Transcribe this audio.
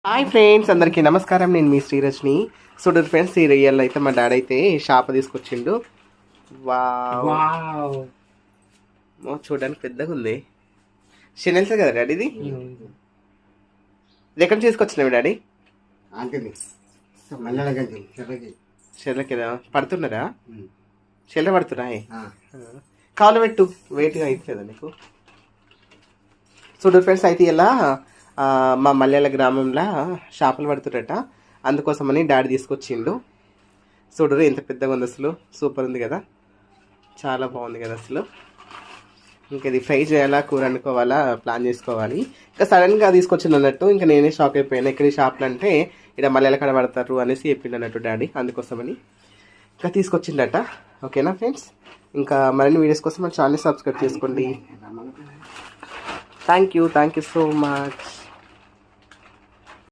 Hi friends, అందరికీ నమస్కారం. నేను మీ శ్రీరజ్ని. చూడండి ఫ్రెండ్స్, ఈ రియల్ అయితే మా డాడీ అయితే షాప్ తీసుకొచ్చిండు. వావ్, చూడడానికి పెద్దగా ఉంది. షెనెల్సే కదా డాడీ ఇది? ఇది ఎక్కడ తీసుకొచ్చినావు డాడీ? చెర్లకేదా పడుతున్నారా? చెల్ల పడుతున్నాయి. కావాలి పెట్టు, వెయిట్గా అవుతుందా నీకు? చూడండి ఫ్రెండ్స్, అయితే ఇలా మా మల్లెల గ్రామంలో చేపలు పడుతురట. అందుకోసమని డాడీ తీసుకొచ్చిండు. చూడరు ఎంత పెద్దగా ఉంది, అసలు సూపర్ ఉంది కదా, చాలా బాగుంది కదా అసలు. ఇంకా ఇది ఫ్రై చేయాలా, కూర అనుకోవాలా, ప్లాన్ చేసుకోవాలి. ఇంకా సడన్గా తీసుకొచ్చింది అన్నట్టు. ఇంకా నేనే షాక్ అయిపోయాను. ఇక్కడ ఈ షాప్లు అంటే ఇక్కడ మల్లెల కడ పడతారు అనేసి చెప్పిండు అన్నట్టు డాడీ. అందుకోసమని ఇంకా తీసుకొచ్చిండట. ఓకేనా ఫ్రెండ్స్, ఇంకా మరిన్ని వీడియోస్ కోసం మన ఛానల్ సబ్స్క్రైబ్ చేసుకోండి. Thank you so much.